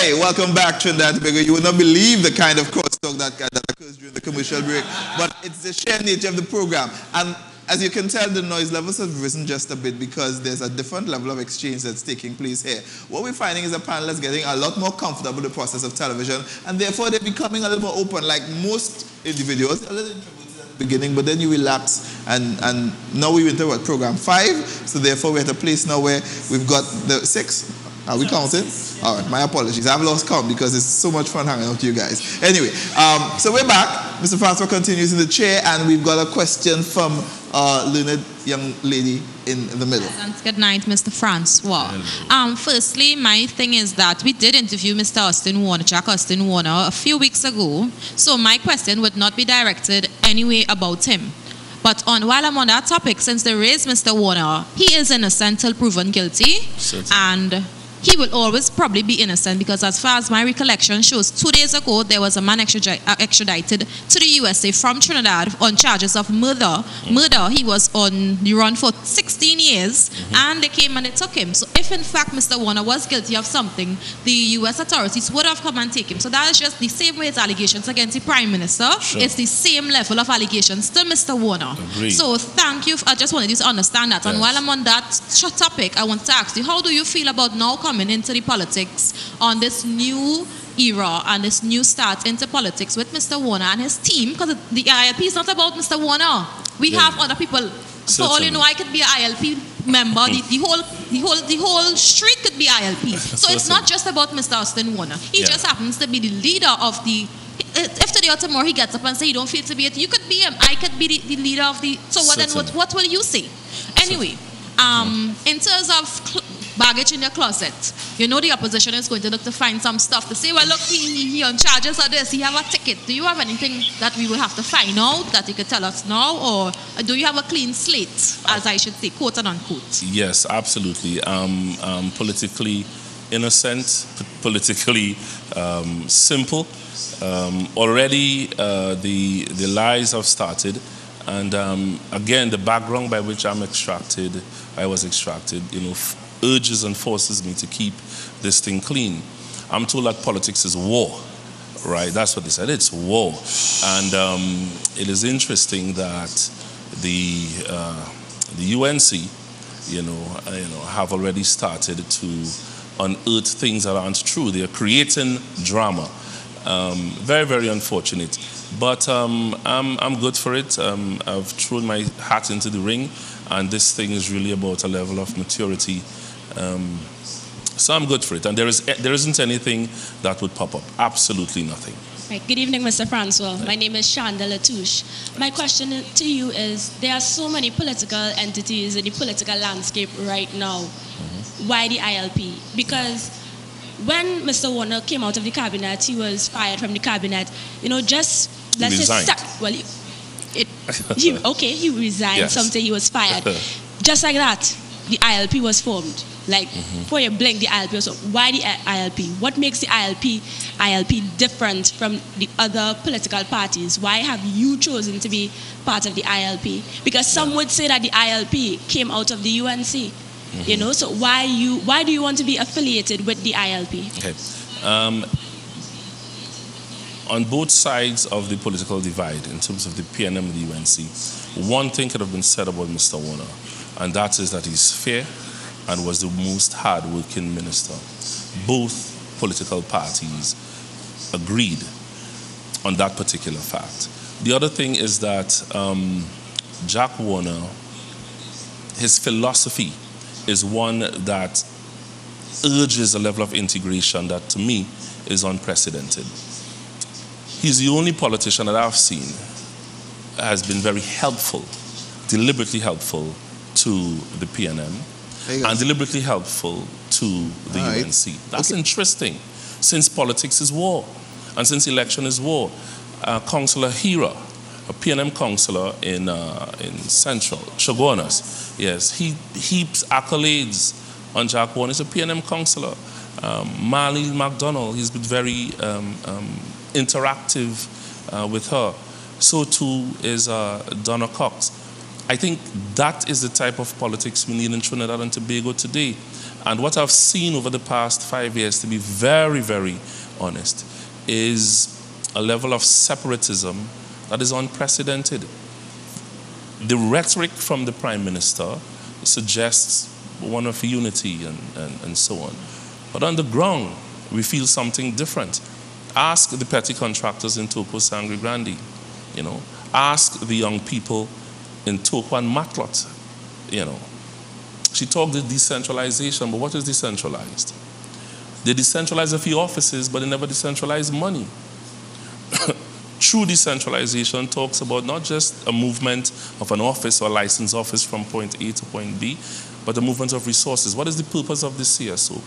Okay, welcome back, Trinidad and Tobago. You will not believe the kind of crosstalk that occurs during the commercial break, but it's the sheer nature of the program. And as you can tell, the noise levels have risen just a bit because there's a different level of exchange that's taking place here. What we're finding is the panel is getting a lot more comfortable with the process of television, and therefore they're becoming a little more open, like most individuals, a little introverted at the beginning, but then you relax, and now we're into what, program 5, so therefore we're at a place now where we've got the 6. Are we counting? All right, my apologies. I've lost count because it's so much fun hanging out with you guys. Anyway, so we're back. Mr. Francois continues in the chair, and we've got a question from a learned young lady in the middle. Good night, Mr. Francois. Firstly, my thing is that we did interview Mr. Austin Warner, Jack Austin Warner, a few weeks ago. So my question would not be directed anyway about him. But while I'm on that topic, since there is Mr. Warner, he is innocent till proven guilty. Certainly. And he will always probably be innocent because as far as my recollection shows, 2 days ago, there was a man extradited to the USA from Trinidad on charges of murder. He was on the run for 16 years, and they came and they took him. So if in fact Mr. Warner was guilty of something, the US authorities would have come and taken him. So that is just the same way as allegations against the Prime Minister. Sure. It's the same level of allegations to Mr. Warner. Agreed. So thank you. I just wanted you to understand that. Yes. And while I'm on that topic, I want to ask you, how do you feel about now coming into the politics on this new era and this new start into politics with Mr. Warner and his team? Because the ILP is not about Mr. Warner. We have other people. Certainly. For all you know, I could be an ILP member. The whole street could be ILP. So it's not just about Mr. Austin Warner. He just happens to be the leader of the. If today or tomorrow he gets up and say he don't feel to be it, you could be him. I could be the leader of the. So what will you say? Anyway, in terms of baggage in your closet, you know the opposition is going to look to find some stuff to say, well, look, he on charges of this, he have a ticket. Do you have anything that we will have to find out that you could tell us now, or do you have a clean slate, as I should say, quote and unquote? Yes, absolutely. Politically innocent, politically simple. Already the lies have started, and again, the background by which I was extracted, you know, urges and forces me to keep this thing clean. I'm told that politics is war, right? That's what they said. It's war, and it is interesting that the UNC, have already started to unearth things that aren't true. They are creating drama. Very, very unfortunate. But I'm good for it. I've thrown my hat into the ring, and this thing is really about a level of maturity. So I'm good for it. And there isn't anything that would pop up. Absolutely nothing. Right. Good evening, Mr. Francois. My name is Shonda Latouche. My question to you is, there are so many political entities in the political landscape right now. Why the ILP? Because when Mr. Warner came out of the cabinet, he was fired from the cabinet. You know, just let's say, well, he resigned. Yes. Something he was fired. Just like that, the ILP was formed. Like for your blink, the ILP was formed. Why the ILP? What makes the ILP different from the other political parties? Why have you chosen to be part of the ILP? Because some would say that the ILP came out of the UNC. You know, so why do you want to be affiliated with the ILP? Okay. On both sides of the political divide, in terms of the PNM and the UNC, one thing could have been said about Mr. Warner, and that is that he's fair and was the most hard-working minister. Both political parties agreed on that particular fact. The other thing is that Jack Warner, his philosophy is one that urges a level of integration that, to me, is unprecedented. He's the only politician that I've seen has been very helpful, deliberately helpful to the PNM, and deliberately helpful to the UNC. That's interesting, since politics is war, and since election is war. Councillor Hira, a PNM councillor in Central, Shogunas, yes, he heaps accolades on Jack Warner. He's a PNM councillor. Marlene McDonald, he's been very interactive with her. So too is Donna Cox. I think that is the type of politics we need in Trinidad and Tobago today. And what I've seen over the past 5 years, to be very, very honest, is a level of separatism that is unprecedented. The rhetoric from the Prime Minister suggests one of unity and so on. But on the ground, we feel something different. Ask the petty contractors in Toco, Sangre Grande, you know. Ask the young people in Toco and Matlot, you know. She talked of decentralization, but what is decentralized? They decentralize a few offices, but they never decentralize money. True decentralization talks about not just a movement of an office or licensed office from point A to point B, but the movement of resources. What is the purpose of the CSO?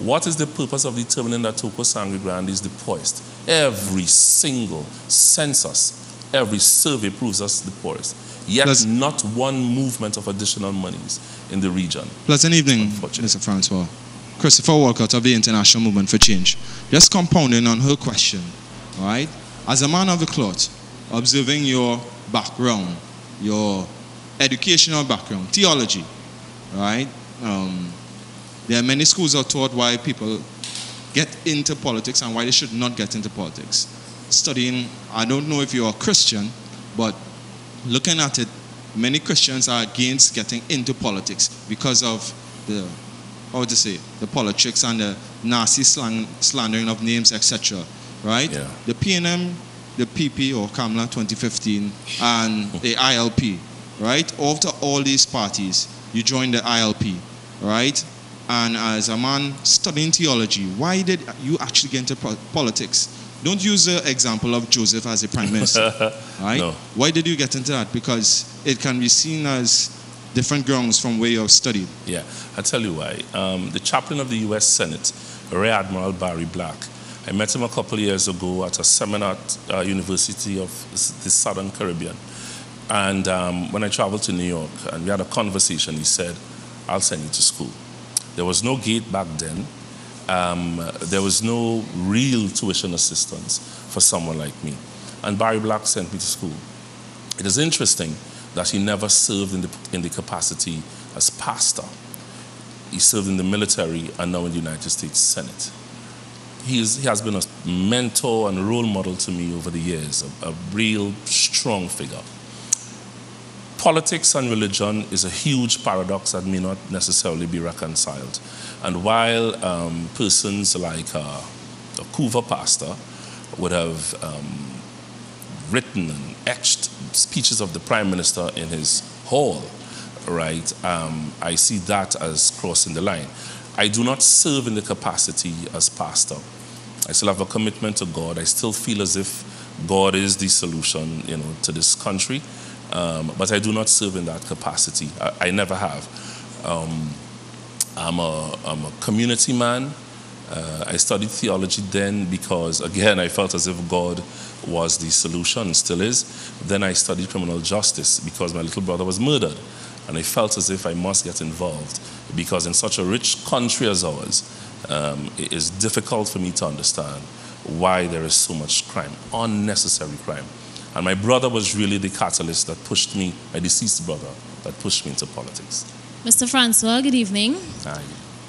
What is the purpose of determining that Toco Sangre Grande is the poorest? Every single census, every survey proves us the poorest. Yet not one movement of additional monies in the region. Pleasant evening, Mr. Francois. Christopher Walcott of the International Movement for Change. Just compounding on her question, all right? As a man of the cloth, observing your background, your educational background, theology, right? There are many schools that are taught why people get into politics and why they should not get into politics. Studying, I don't know if you're a Christian, but looking at it, many Christians are against getting into politics because of the, the politics and the nasty slandering of names, etc. Right? Yeah. The PNM, the PP or Kamla 2015, and the ILP, right? After all these parties, you joined the ILP, right? And as a man studying theology, why did you actually get into politics? Don't use the example of Joseph as a prime minister, right? No. Why did you get into that? Because it can be seen as different grounds from where you have studied. Yeah, I'll tell you why. The chaplain of the U.S. Senate, Rear Admiral Barry Black, I met him a couple of years ago at a seminar at University of the Southern Caribbean. And when I traveled to New York and we had a conversation, he said, I'll send you to school. There was no gate back then. There was no real tuition assistance for someone like me. And Barry Black sent me to school. It is interesting that he never served in the capacity as pastor. He served in the military and now in the United States Senate. He has been a mentor and role model to me over the years, a real strong figure. Politics and religion is a huge paradox that may not necessarily be reconciled. And while persons like a Couva pastor would have written and etched speeches of the Prime Minister in his hall, right, I see that as crossing the line. I do not serve in the capacity as pastor. I still have a commitment to God. I still feel as if God is the solution, you know, to this country. But I do not serve in that capacity. I never have. I'm a community man. I studied theology then because, again, I felt as if God was the solution, still is. Then I studied criminal justice because my little brother was murdered. And I felt as if I must get involved because in such a rich country as ours, it is difficult for me to understand why there is so much crime, unnecessary crime. And my brother was really the catalyst that pushed me, my deceased brother, that pushed me into politics. Mr. Francois, good evening. Hi.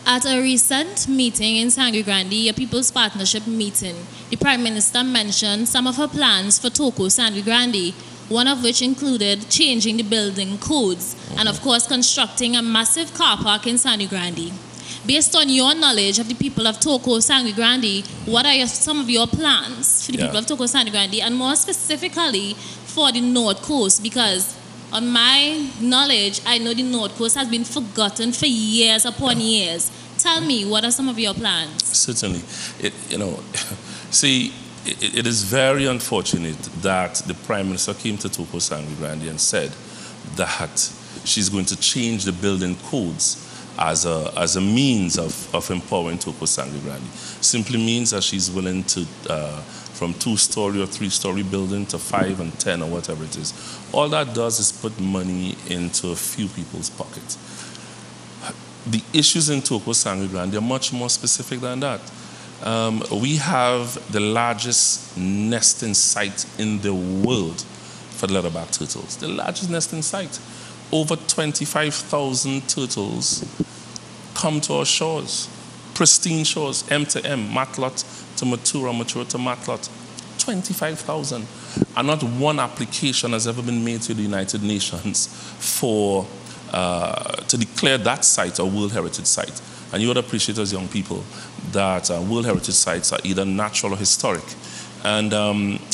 At a recent meeting in Sangre Grande, a People's Partnership meeting, the Prime Minister mentioned some of her plans for Toco Sangre Grande, one of which included changing the building codes and, of course, constructing a massive car park in Sangre Grande. Based on your knowledge of the people of Toco Sangre Grande, what are some of your plans for the people of Toco Sangre Grande, and more specifically for the North Coast? Because on my knowledge, I know the North Coast has been forgotten for years upon years. Tell me, what are some of your plans? Certainly. It is very unfortunate that the Prime Minister came to Toco Sangre Grande and said that she's going to change the building codes as a means of empowering Toco Sangre Grande. Simply means that she's willing to, from 2-story or 3-story building to 5 and 10 or whatever it is. All that does is put money into a few people's pockets. The issues in Toco Sangre Grande are much more specific than that. We have the largest nesting site in the world for the leatherback turtles. The largest nesting site. Over 25,000 turtles come to our shores. Pristine shores, M to M, Matlot to Matura, Matura to Matlot. 25,000. And not one application has ever been made to the United Nations for to declare that site a World Heritage Site. And you would appreciate as young people that World Heritage Sites are either natural or historic. And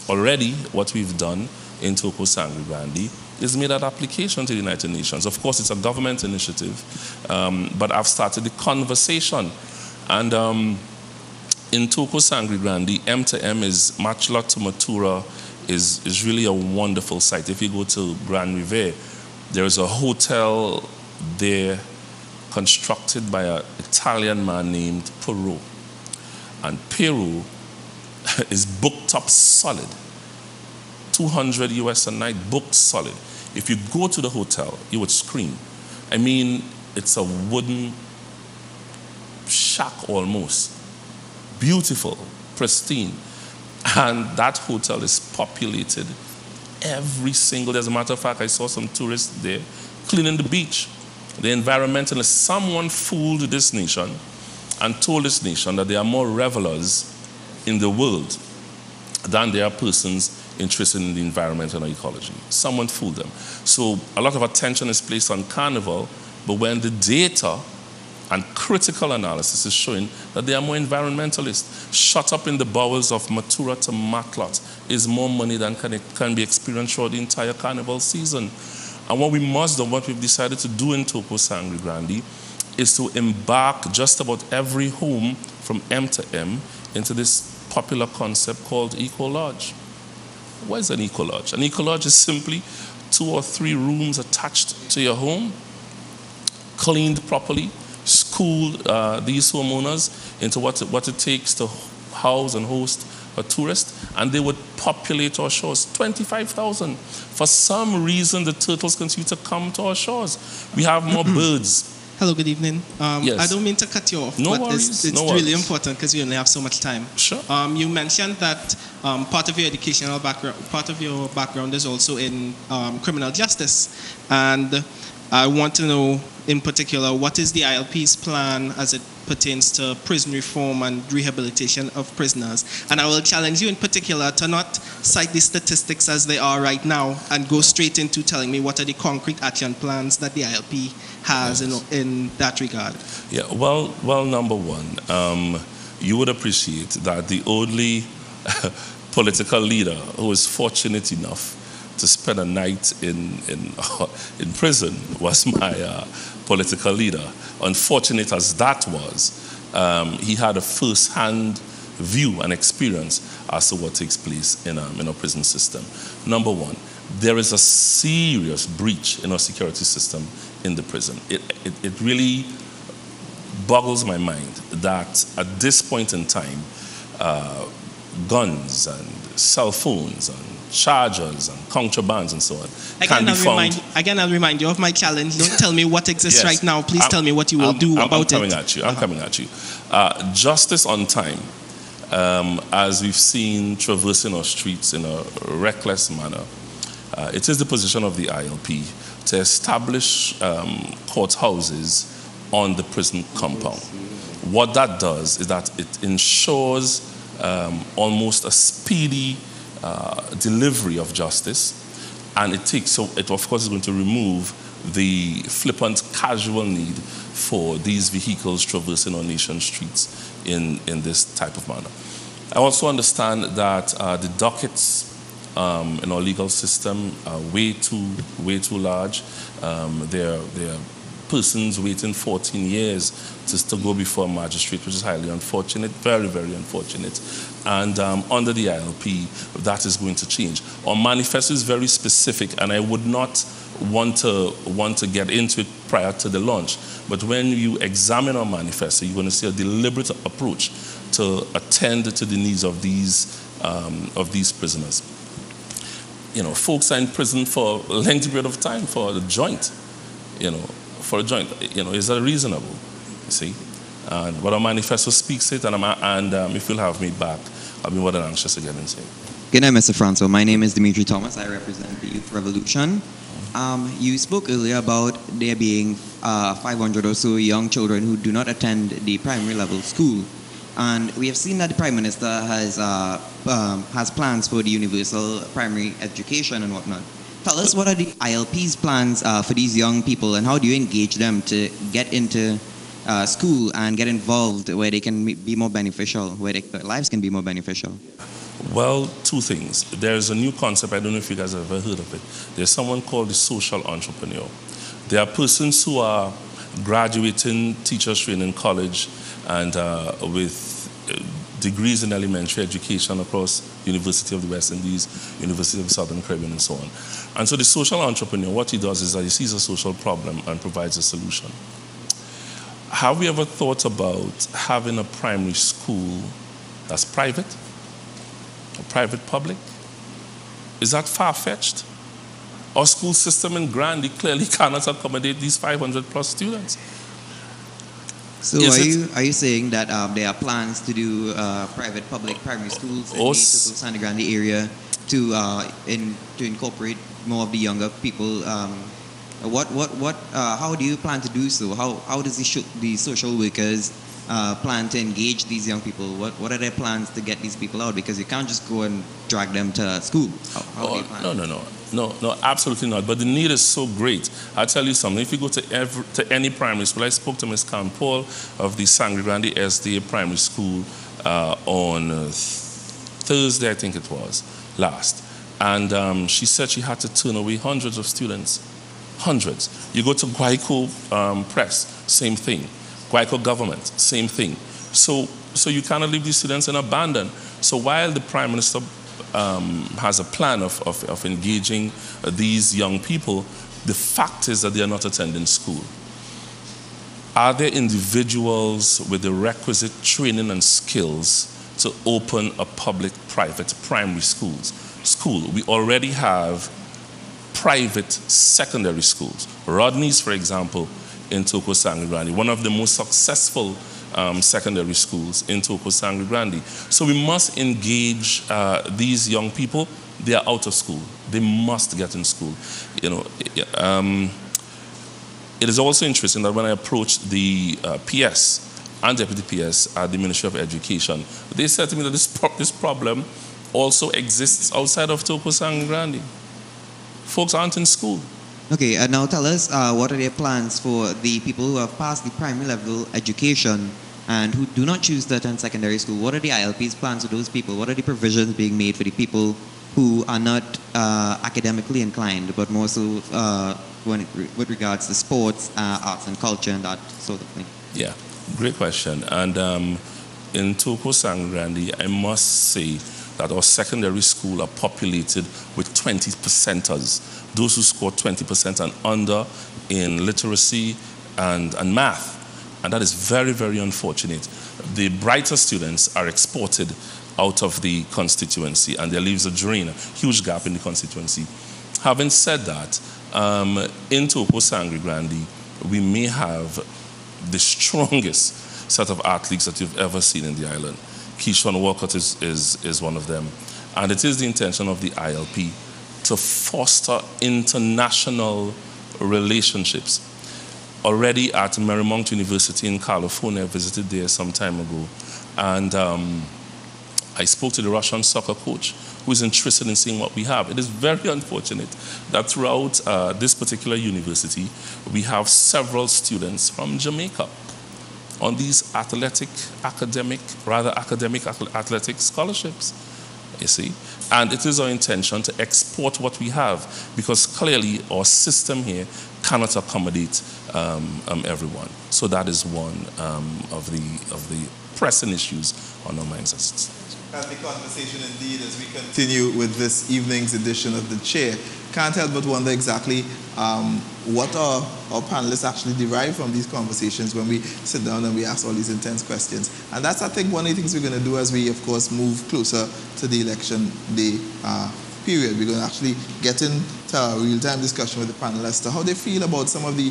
already what we've done in Toco Sangre Grande is made that application to the United Nations. Of course, it's a government initiative, but I've started the conversation. And in Toco Sangre Grande, M to M is Machlot to Matura is really a wonderful site. If you go to Grand Riviere, there is a hotel there constructed by an Italian man named Perot. And Perot is booked up solid. 200 US a night, booked solid. If you go to the hotel, you would scream. I mean, it's a wooden shack almost. Beautiful, pristine. And that hotel is populated every single day. As a matter of fact, I saw some tourists there cleaning the beach. The environmentalists, someone fooled this nation and told this nation that there are more revelers in the world than there are persons interested in the environment and ecology. Someone fooled them. So a lot of attention is placed on Carnival, but when the data and critical analysis is showing that there are more environmentalists, shut up in the bowels of Matura to Matlot is more money than can be experienced throughout the entire Carnival season. And what we must do, what we've decided to do in Toco Sangre Grande, is to embark just about every home from M to M into this popular concept called Eco-Lodge. What is an Eco-Lodge? An Eco-Lodge is simply 2 or 3 rooms attached to your home, cleaned properly, school these homeowners into what it takes to house and host a tourist, and they would populate our shores. 25,000. For some reason, the turtles continue to come to our shores. We have more birds. Hello, good evening. Yes. I don't mean to cut you off, No but worries, it's no really worries. important because we only have so much time. Sure. You mentioned that part of your educational background, part of your background is also in criminal justice, and I want to know in particular what is the ILP's plan as it pertains to prison reform and rehabilitation of prisoners. And I will challenge you in particular to not cite the statistics as they are right now and go straight into telling me what are the concrete action plans that the ILP has in that regard. Yeah, well, number one, you would appreciate that the only political leader who was fortunate enough to spend a night in prison was my political leader. Unfortunate as that was, he had a first-hand view and experience as to what takes place in our prison system. Number one, there is a serious breach in our security system in the prison. It really boggles my mind that at this point in time, guns and cell phones and chargers and contrabands and so on can be found. Again, I'll remind you of my challenge. Don't tell me what exists Yes. right now. Please tell me what you will do about I'm it. coming at you. Justice on time, as we've seen traversing our streets in a reckless manner, it is the position of the ILP to establish courthouses on the prison compound. What that does is that it ensures almost a speedy delivery of justice, and it of course is going to remove the flippant casual need for these vehicles traversing our nation's streets in this type of manner. I also understand that the dockets in our legal system are way too large. There are persons waiting 14 years to go before a magistrate, which is highly unfortunate, very, very unfortunate. And under the ILP, that is going to change. Our manifesto is very specific, and I would not want to get into it prior to the launch. But when you examine our manifesto, you're going to see a deliberate approach to attend to the needs of these prisoners. You know, folks are in prison for a lengthy period of time for a joint. Is that reasonable? You see, and what our manifesto speaks it, and if you'll have me back, I'll be more than anxious to get into it. Good night, Mr. Francois. My name is Dimitri Thomas. I represent the Youth Revolution. You spoke earlier about there being 500 or so young children who do not attend the primary level school. And we have seen that the Prime Minister has plans for the universal primary education and whatnot. Tell us, what are the ILP's plans for these young people, and how do you engage them to get into school and get involved where they can be more beneficial, where their lives can be more beneficial? Well, two things. There's a new concept, I don't know if you guys have ever heard of it. There's someone called the social entrepreneur. There are persons who are graduating teachers training college and with degrees in elementary education across University of the West Indies, University of the Southern Caribbean, and so on. And so the social entrepreneur, what he does is that he sees a social problem and provides a solution. Have we ever thought about having a primary school that's private? A private public? Is that far-fetched? Our school system in Grande clearly cannot accommodate these 500 plus students. So are you saying that there are plans to do private public primary schools in the Sangre Grande area to incorporate more of the younger people? How do you plan to do so? How does the social workers plan to engage these young people? What are their plans to get these people out? Because you can't just go and drag them to school. How do you plan? No, absolutely not. But the need is so great. I'll tell you something. If you go to any primary school, I spoke to Ms. Campbell of the Sangre Grande SDA Primary School on Thursday, I think it was, last. And she said she had to turn away hundreds of students. Hundreds. You go to Guaico Press, same thing. Guaico Government, same thing. So you cannot leave these students in abandon. So while the Prime Minister has a plan of engaging these young people, the fact is that they are not attending school. Are there individuals with the requisite training and skills to open a public-private primary school? We already have private secondary schools. Rodney's, for example, in Toco, Sangre Grande, one of the most successful secondary schools in Toco, Sangre Grande. So we must engage these young people. They are out of school. They must get in school. You know, it is also interesting that when I approached the PS and Deputy PS at the Ministry of Education, they said to me that this problem also exists outside of Toco, Sangre Grande. Folks aren't in school. Okay, and now tell us, what are their plans for the people who have passed the primary level education and who do not choose to attend secondary school? What are the ILP's plans for those people? What are the provisions being made for the people who are not academically inclined, but more so with regards to sports, arts and culture, and that sort of thing? Yeah, great question. And in Toco, Sangre Grande, I must say that our secondary school are populated with 20%ers, those who score 20% and under in literacy and math. And that is very, very unfortunate. The brighter students are exported out of the constituency, and there leaves a drain, a huge gap in the constituency. Having said that, in Toco, Sangre Grande, we may have the strongest set of athletes that you've ever seen in the island. Keyshawn Walcott is one of them. And it is the intention of the ILP to foster international relationships. Already at Marymount University in California, I visited there some time ago, and I spoke to the Russian soccer coach who is interested in seeing what we have. It is very unfortunate that throughout this particular university, we have several students from Jamaica on these academic athletic scholarships, you see. And it is our intention to export what we have, because clearly our system here cannot accommodate everyone. So that is one of the pressing issues on our minds. The conversation indeed as we continue with this evening's edition of The Chair. Can't help but wonder exactly what our panelists actually derive from these conversations when we sit down and we ask all these intense questions. And that's, I think, one of the things we're going to do as we, of course, move closer to the election day period. We're going to actually get into a real-time discussion with the panelists to how they feel about some of the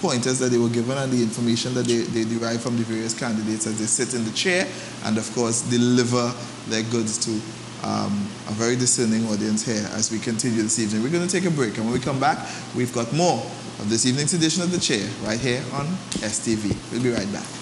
pointers that they were given and the information that they derive from the various candidates as they sit in the chair and, of course, deliver their goods to a very discerning audience here as we continue this evening. We're going to take a break, and when we come back, we've got more of this evening's edition of The Chair right here on STV. We'll be right back.